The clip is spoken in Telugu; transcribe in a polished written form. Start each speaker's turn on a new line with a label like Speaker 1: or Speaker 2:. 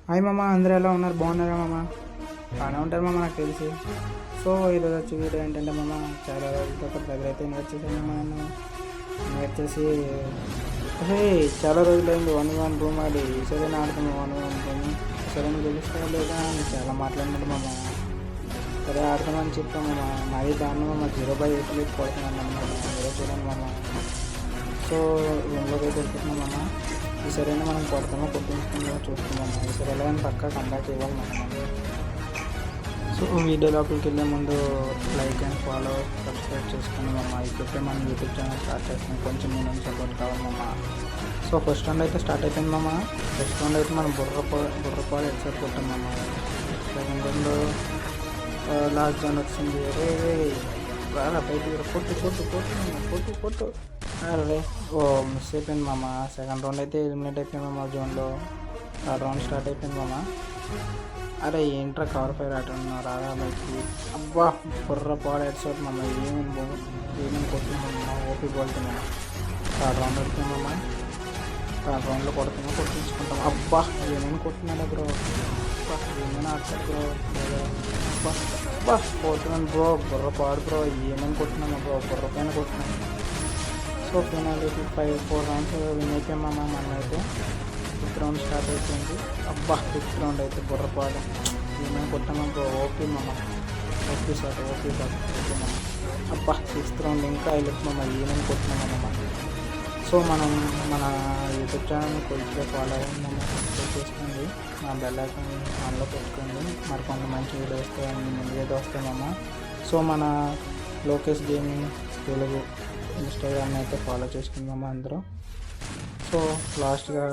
Speaker 1: హాయ్ మామ, అందరూ ఎలా ఉన్నారు? బాగున్నారా మామ? బాగానే ఉంటారు మామ నాకు తెలిసి. సో ఈరోజు వచ్చి వీడియో ఏంటంటే మామ, చాలా రోజులతో ఒక దగ్గర అయితే ఇన్వైట్ చేశాను మామ. నన్ను ఇన్వైట్ చేసి హే చాలా రోజులైంది 1v1 రూమ్ ఆడి, సరే ఆడుతున్నాం 1v1 రూమ్, సరే నువ్వు గెలుస్తా లేదా అని చాలా మాట్లాడినాడు మామ. సరే ఆడతామని చెప్పాము మామ. మరీ దాన్ని మామ 0/8 కొడుతున్నాను అన్నమాట. అందరూ చూడండి మామ. సో రూమ్లోకి అయితే వెళ్తున్నాం మామ. ఈసారైనా మనం కొడతామో కొట్టించుకుందామో చూస్తున్నాం. ఈసారి ఎలా అని పక్కా కంబ్యాక్ ఇవ్వాలి మనం. సో వీడియో లోపలికి వెళ్ళే ముందు లైక్ అండ్ ఫాలో సబ్స్క్రైబ్ చేసుకున్నాం అమ్మ. ఇప్పుడే మనం యూట్యూబ్ ఛానల్ స్టార్ట్ చేస్తున్నాం, కొంచెం మీ నుంచి సపోర్ట్ కావాలమ్మా. సో ఫస్ట్ రౌండ్ అయితే స్టార్ట్ అయిపోయింది మామ. ఫస్ట్ రౌండ్ అయితే మనం బుర్రపాలు ఎక్సైట్ కొట్టామమ్మ. సెకండ్ రౌండ్ లాస్ట్ జోన్ వచ్చింది. రే రారా బయట కొట్టు కొట్టు కొట్టు కొట్టు కొట్టు. అరే ఓ మిస్ అయిపోయింది మామ. సెకండ్ రౌండ్ అయితే ఎలిమినేట్ అయిపోయింది మామ జోన్లో. థర్డ్ రౌండ్ స్టార్ట్ అయిపోయింది మామ. అరే ఏంట్రా కవర్ ఫైర్ ఆడుతున్నా రాగా బయటికి. అబ్బా పాడు హెడ్షాట్ మామ. ఏమేమి కొట్టుకున్నామా, ఓపీ కొడుతున్నామా. థర్డ్ రౌండ్ వెళ్తున్నామా. థర్డ్ రౌండ్లో కొట్టించుకుంటాం. అబ్బా ఏమైనా కొట్టినాడా బ్రో, ఏమైనా ఆడతాడు బ్రో. అబ్బా అబ్బా కొడుతున్నాను బ్రో, పాడు బ్రో. ఏమైనా కొట్టినామా బ్రో, పైన కొట్టినాము. సో ఫైనల్ 4 రౌండ్స్ విన్ అయిపోయామా మనం అయితే. ఫిఫ్త్ రౌండ్ స్టార్ట్ అయిపోయింది. అబ్బా ఫిఫ్త్ రౌండ్ అయితే బుర్రపాడు ఏమైనా కొట్టామా బ్రో, ఓపీ మామ. ఓపీ షాట్ ఓకే మామ. అబ్బా సిక్స్త్ రౌండ్ ఇంకా హైలైట్ మామ, ఏమైనా కొట్టినామా మామ. సో మనం మన యూట్యూబ్ ఛానల్ కొద్దిగా ఫాలో అయ్యిందమ్మ. సబ్స్క్రైబ్ చేసుకోండి, మా బెల్ ఐకాన్ ఆన్లో పెట్టుకోండి. మరి కొంత మంచి వీడియో వస్తాయి, ముందుగా వస్తామమ్మ. సో మన లోకేష్ గేమింగ్ తెలుగు ఇన్స్టాగ్రామ్ అయితే ఫాలో చేసుకుందామా అందరూ. సో లాస్ట్గా